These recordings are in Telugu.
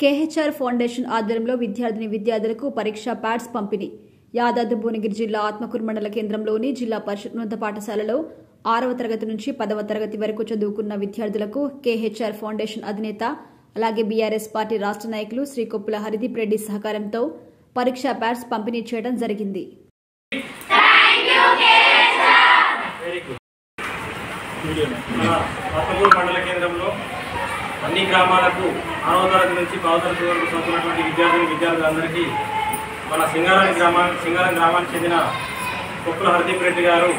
కేహెచ్ఆర్ ఫౌండేషన్ ఆధ్వర్యంలో విద్యార్థులకు పరీక్షా ప్యాడ్స్ పంపిణీ. యాదాద్రి భువనగిరి జిల్లా ఆత్మకూరు మండల కేంద్రంలోని జిల్లా పరిషత్ ఉన్నత పాఠశాలలో 6వ తరగతి నుంచి 10వ తరగతి వరకు చదువుకున్న విద్యార్థులకు కేహెచ్ఆర్ ఫౌండేషన్ అధినేత అలాగే బీఆర్ఎస్ పార్టీ రాష్ట్ర నాయకులు శ్రీ కొప్పుల హరిదీప్ రెడ్డి సహకారంతో పరీక్షా ప్యాడ్స్ పంపిణీ చేయడం జరిగింది. ఆత్మకూరు మండల కేంద్రంలో అన్ని గ్రామాలకు 6వ తరగతి నుంచి 10వ తరగతి వరకు చదువుతున్నటువంటి విద్యార్థులందరికీ మన సింగారం గ్రామానికి చెందిన కొప్పుల హరిదీప్ రెడ్డి గారు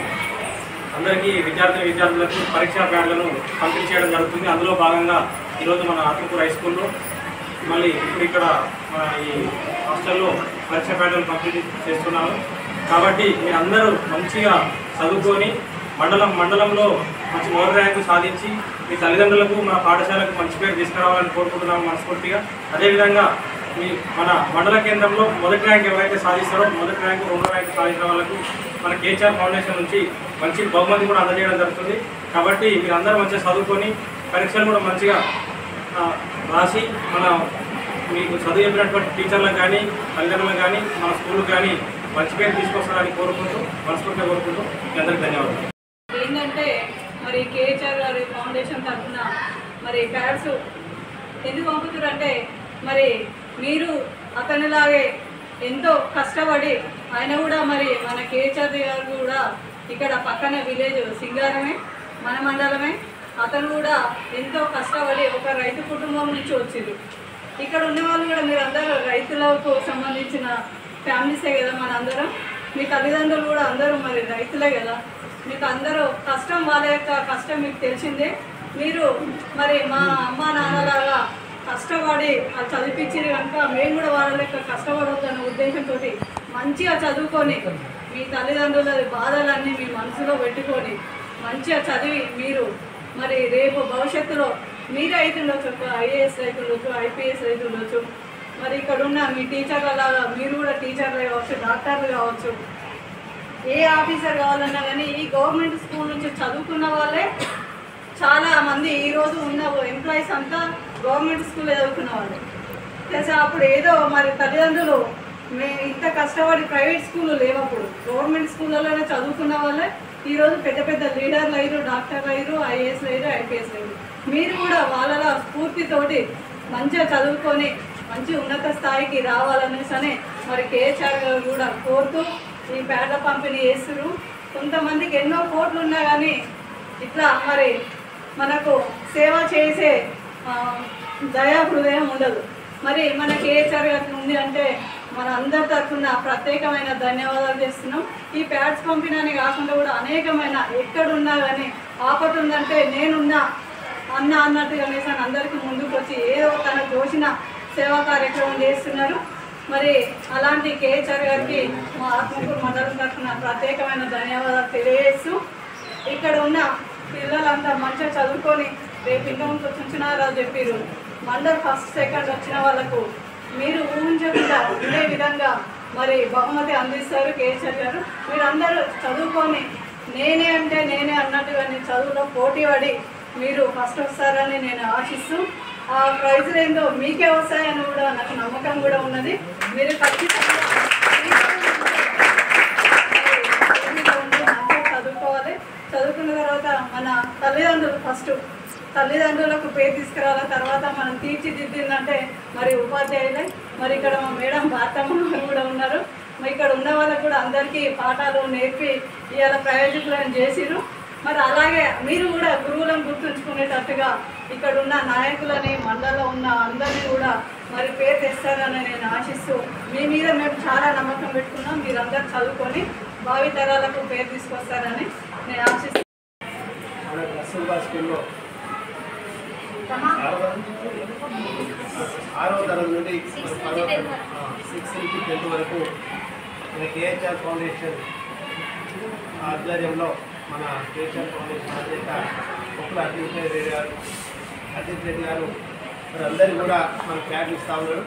అందరికీ విద్యార్థులకు పరీక్షా ప్యాడ్లను పంపిణీ చేయడం జరుగుతుంది. అందులో భాగంగా ఈరోజు మన ఆత్మకూరు హై స్కూల్లో మళ్ళీ ఇప్పుడు ఇక్కడ మన ఈ హాస్టల్లో పరీక్షా ప్యాడ్లను పంపిణీ చేస్తున్నాము. కాబట్టి మీరు అందరూ మంచిగా చదువుకొని మండలంలో మంచి మొదటి ర్యాంకు సాధించి మీ తల్లిదండ్రులకు మన పాఠశాలకు మంచి పేరు తీసుకురావాలని కోరుకుంటున్నాము మనస్ఫూర్తిగా. అదేవిధంగా మన మండల కేంద్రంలో మొదటి ర్యాంక్ ఎవరైతే సాధిస్తారో మొదటి ర్యాంకు 2వ ర్యాంకు సాధించిన వాళ్ళకు మన కేహెచ్ఆర్ ఫౌండేషన్ నుంచి మంచి బహుమతి కూడా అందజేయడం జరుగుతుంది. కాబట్టి మీరు అందరూ మంచిగా చదువుకొని పరీక్షలు కూడా మంచిగా రాసి మీకు చదువు చెప్పినటువంటి టీచర్లకు కానీ తల్లిదండ్రులకు కానీ మన స్కూల్కి కానీ మంచి పేరు తీసుకొస్తారని మనస్ఫూర్తిగా కోరుకుంటూ మీ అందరికీ ధన్యవాదాలు. ఏంటంటే మరి కేహెచ్ఆర్ గారి ఫౌండేషన్ తరఫున మరి ప్యాడ్స్ ఎందుకు పంపుతారంటే మరి మీరు అతనిలాగే ఎంతో కష్టపడి ఆయన కూడా మరి మన కేహెచ్ఆర్ గారు కూడా ఇక్కడ పక్కన విలేజ్ సింగారమే మన మండలమే అతను కూడా ఎంతో కష్టపడి ఒక రైతు కుటుంబం నుంచి వచ్చింది. ఇక్కడ ఉన్న వాళ్ళు కూడా మీరు అందరూ రైతులకు సంబంధించిన ఫ్యామిలీసే కదా మనందరం. మీ తల్లిదండ్రులు కూడా అందరూ మరి రైతులే కదా. మీకు అందరూ కష్టం వాళ్ళ యొక్క కష్టం మీకు తెలిసిందే. మీరు మరి మా అమ్మ నాన్నలాగా కష్టపడి అది చదివించారు కనుక మేము కూడా వాళ్ళ యొక్క కష్టపడవద్దన్న ఉద్దేశంతో మంచిగా చదువుకొని మీ తల్లిదండ్రుల బాధలన్నీ మీ మనసులో పెట్టుకొని మంచిగా చదివి మీరు మరి రేపు భవిష్యత్తులో మీరే అవుతుండొచ్చు, ఐఏఎస్ అవుతుండొచ్చు, ఐపీఎస్ అవుతుండొచ్చు. మరి ఇక్కడ ఉన్న మీ టీచర్లలాగా మీరు కూడా టీచర్లు కావచ్చు, డాక్టర్లు కావచ్చు, ఏ ఆఫీసర్ కావాలన్నా కానీ ఈ గవర్నమెంట్ స్కూల్ నుంచి చదువుకున్న వాళ్ళే చాలామంది ఈరోజు ఉన్న ఎంప్లాయీస్ అంతా గవర్నమెంట్ స్కూల్లో చదువుకున్న వాళ్ళు తెలుసా. అప్పుడు ఏదో మరి తల్లిదండ్రులు ఇంత కష్టపడి ప్రైవేట్ స్కూళ్ళు లేవప్పుడు గవర్నమెంట్ స్కూళ్ళలోనే చదువుకున్న వాళ్ళే ఈరోజు పెద్ద పెద్ద లీడర్లు అయ్యారు, డాక్టర్లు అయ్యారు, ఐఏఎస్లు అయ్యారు, ఐపీఎస్లు అయ్యారు. మీరు కూడా వాళ్ళ స్ఫూర్తితోటి మంచిగా చదువుకొని మంచి ఉన్నత స్థాయికి రావాలనేసనే మరి కేహెచ్ఆర్ గారు కూడా కోరుతూ ఈ ప్యాడ్ల పంపిణీ చేస్తున్నారు. కొంతమందికి ఎన్నో కోట్లు ఉన్నా కానీ ఇట్లా మరి మనకు సేవ చేసే దయా హృదయం ఉండదు. మరి మన కేహెచ్ఆర్ గారికి ఉంది అంటే మన అందరి తరఫున ప్రత్యేకమైన ధన్యవాదాలు చేస్తున్నాం. ఈ ప్యాడ్స్ పంపిణీ కాకుండా కూడా అనేకమైన ఎక్కడున్నా కానీ ఆపద ఉందంటే నేనున్నా అన్నట్టుగా అనేసి అందరికీ ముందుకు వచ్చి ఏదో తనకు తోచిన సేవా కార్యక్రమం చేస్తున్నారు. మరి అలాంటి కేహెచ్ఆర్ గారికి మా ఆత్మకూరు మండలం తరఫున ప్రత్యేకమైన ధన్యవాదాలు తెలియజేస్తూ ఇక్కడ ఉన్న పిల్లలంతా మంచిగా చదువుకొని రేపు ఇంకొక చుంచున్నారని చెప్పారు. మండల్ ఫస్ట్ సెకండ్ వచ్చిన వాళ్ళకు మీరు ఊహించకుండా ఉండే విధంగా మరి బహుమతి అందిస్తారు కేహెచ్ఆర్ గారు. మీరందరూ చదువుకొని నేనే అన్నట్టుగా చదువులో పోటీ పడి మీరు ఫస్ట్ వస్తారని నేను ఆశిస్తూ ఆ ప్రైజులు ఏందో మీకే వస్తాయని కూడా నాకు నమ్మకం కూడా ఉన్నది. మీరు ఖచ్చితంగా చదువుకోవాలి. చదువుకున్న తర్వాత మన తల్లిదండ్రులకు పేరు తీసుకురావాలి. తర్వాత మనం తీర్చిదిద్దిందంటే మరి ఉపాధ్యాయులే. మరి ఇక్కడ మా మేడం భారతమ్మ కూడా ఉన్నారు. మరి ఇక్కడ ఉన్న వాళ్ళకు కూడా అందరికీ పాఠాలు నేర్పి ఇవాళ ప్రయోజకులను చేసిరు. మరి అలాగే మీరు కూడా గురువులను గుర్తుంచుకునేటట్టుగా ఇక్కడ ఉన్న నాయకులని మండలంలో ఉన్న అందరినీ కూడా మరి పేరు తెస్తారని నేను ఆశిస్తూ మీ మీద మేము చాలా నమ్మకం పెట్టుకున్నాం. మీరందరూ చదువుకొని భావితరాలకు పేరు తీసుకొస్తారని నేను ఆశిస్తున్నాను. స్కూల్లో 6వ తరగతి నుండి 6th నుంచి 10th వరకు మన కేహెచ్ఆర్ ఫౌండేషన్ ఆధ్వర్యంలో మన కేహెచ్ఆర్ ఫౌండేషన్ అధినేత కొప్పుల హరిదీప్ రెడ్డి గారు మరి అందరూ కూడా మన ప్యాడ్లు ఇస్తూ ఉన్నారు.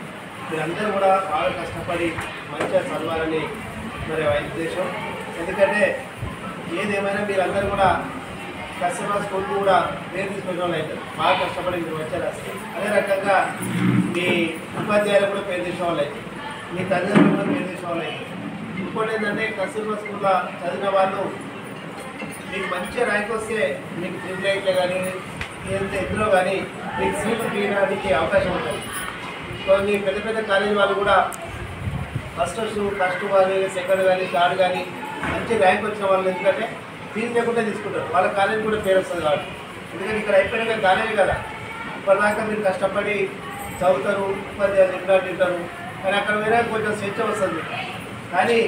మీరందరూ కూడా బాగా కష్టపడి మంచిగా చదవాలని మరి ఉద్దేశం. ఎందుకంటే ఏదేమైనా మీరందరూ కూడా కస్టమర్ స్కూల్ కూడా పేరు తీసుకునే వాళ్ళు అవుతారు, బాగా కష్టపడి మీరు వచ్చారు. అదే రకంగా మీ ఉపాధ్యాయులు కూడా పేరు తీసిన వాళ్ళు అవుతారు, మీ తల్లిదండ్రులు కూడా పేరు తీసిన వాళ్ళు అవుతారు. ఇంకోటి ఏంటంటే కస్తూర్బా స్కూల్లో చదివిన వాళ్ళు మీకు మంచి ర్యాంక్ వస్తే మీకు ట్రిపుల్ కానీ ఎందులో కానీ మీకు సీట్లు తీయడానికి అవకాశం ఉంటుంది. కొన్ని పెద్ద పెద్ద కాలేజీ వాళ్ళు కూడా ఫస్ట్ కానీ సెకండ్ కానీ థర్డ్ కానీ మంచి ర్యాంక్ వచ్చిన వాళ్ళు ఎందుకంటే ఫీజు లేకుండా తీసుకుంటారు, వాళ్ళ కాలేజీ కూడా పేరు వస్తుంది కాబట్టి. ఎందుకంటే ఇక్కడ అయిపోయినాక కాలేజీ కదా, ఇప్పటిదాకా మీరు కష్టపడి చదువుతారు, ఉపాధ్యాయులు చెప్పినట్టు తింటారు, కానీ అక్కడ వేరే కొంచెం స్వేచ్ఛ వస్తుంది. కానీ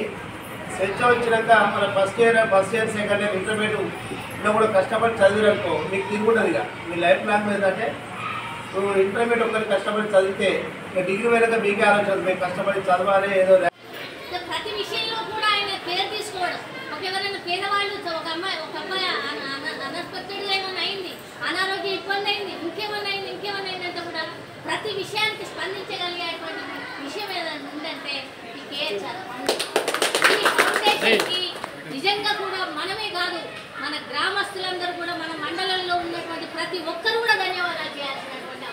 స్వేచ్ఛ వచ్చినాక మన ఫస్ట్ ఇయర్ సెకండ్ ఇయర్ ఇంటర్మీడియట్లో కూడా కష్టపడి చదివిరనుకో మీకు తిరుగుతుంది. ఇక మీ లైఫ్ ప్లాన్ ఏంటంటే నువ్వు ఇంటర్మీడియట్ ఒకరికి కష్టపడి చదివితే ఇక డిగ్రీ వెళ్ళక మీకే ఆలోచన, మేము కష్టపడి చదవాలి ఏదో. ప్రతి విషయంలో కూడా ఆయన పేరు తీసుకోవడం, ఎవరైనా పేదవాళ్ళు ఒక అబ్బాయి అనస్పత్తుడిగా ఏమైనా అయింది, అనారోగ్య ఇబ్బంది అయింది, ఇంకేమన్నా అయింది అంటే కూడా ప్రతి విషయానికి స్పందించగలిగేటువంటి విషయం ఏదైనా ఉందంటే ఈ కేఎస్ఆర్ ఫౌండేషన్కి నిజంగా కూడా మనమే కాదు, మన గ్రామస్తులందరూ కూడా మన మండలంలో ఉన్నటువంటి ప్రతి ఒక్కరు కూడా ధన్యవాదాలు చేయాల్సినటువంటి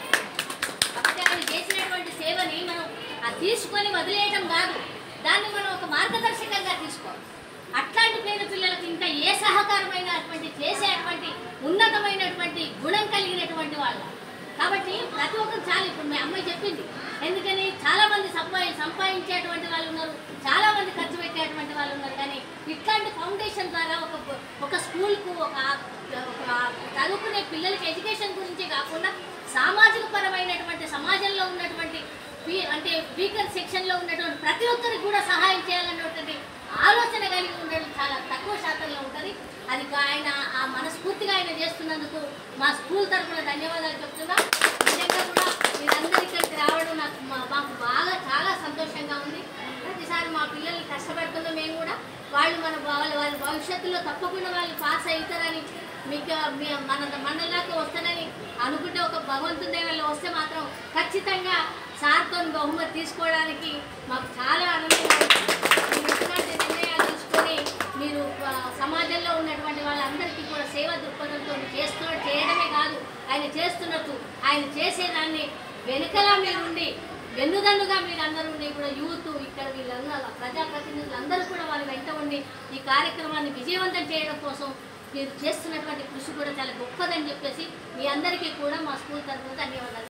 కాబట్టి ఆయన చేసినటువంటి సేవని మనం తీసుకొని వదిలేయడం కాదు, దాన్ని మనం ఒక మార్గదర్శకంగా తీసుకోవాలి. అట్లాంటి పేద పిల్లలకు ఇంకా ఏ సహకారమైనటువంటి చేసేటువంటి ఉన్నతమైనటువంటి గుణం కలిగినటువంటి వాళ్ళు కాబట్టి ప్రతి ఒక్కరు చాలా. ఇప్పుడు మీ అమ్మాయి చెప్పింది, ఎందుకని చాలామంది సంపాదించేటువంటి వాళ్ళు ఉన్నారు, చాలామంది ఖర్చు పెట్టేటువంటి వాళ్ళు ఉన్నారు. కానీ ఇట్లాంటి ఫౌండేషన్ ద్వారా ఒక స్కూల్కు ఒక చదువుకునే పిల్లలకి ఎడ్యుకేషన్ గురించి కాకుండా సామాజిక పరమైనటువంటి సమాజంలో ఉన్నటువంటి అంటే వీకర్ సెక్షన్లో ఉన్నటువంటి ప్రతి ఒక్కరికి కూడా సహాయం చేయాలన్నటువంటి ఆలోచన కలిగి ఉండడం చాలా తక్కువ శాతంలో ఉంటుంది. అది ఆయన ఆ మనస్ఫూర్తిగా ఆయన చేస్తున్నందుకు మా స్కూల్ తరఫున ధన్యవాదాలు చెప్తున్నాం. నిజంగా కూడా మీరందరూ ఇక్కడికి రావడం మాకు బాగా చాలా సంతోషంగా ఉంది. ప్రతిసారి మా పిల్లల్ని కష్టపడుతున్న మేము కూడా వాళ్ళ భవిష్యత్తులో తప్పకుండా వాళ్ళు పాస్ అవుతారని మీకు మన మండలానికి వస్తానని అనుకుంటే ఒక భగవంతుని వాళ్ళు వస్తే మాత్రం ఖచ్చితంగా సార్తో బహుమతి తీసుకోవడానికి మాకు చాలా ఆనందంగా ఇట్లాంటి నిర్ణయాలు తీసుకొని మీరు సమాజంలో ఉన్నటువంటి వాళ్ళందరికీ కూడా సేవ దృక్పథంతో చేయడమే కాదు, ఆయన చేస్తున్నట్టు ఆయన చేసేదాన్ని వెనుకలా మీరుండి వెన్నుదన్నుగా మీరు అందరూ ఉండి కూడా యూత్ ఇక్కడ వీళ్ళందరూ ప్రజాప్రతినిధులందరూ కూడా వాళ్ళ వెంట ఉండి ఈ కార్యక్రమాన్ని విజయవంతం చేయడం కోసం మీరు చేస్తున్నటువంటి కృషి కూడా చాలా గొప్పదని చెప్పేసి మీ అందరికీ కూడా మా స్కూల్ తరఫున ధన్యవాదాలు.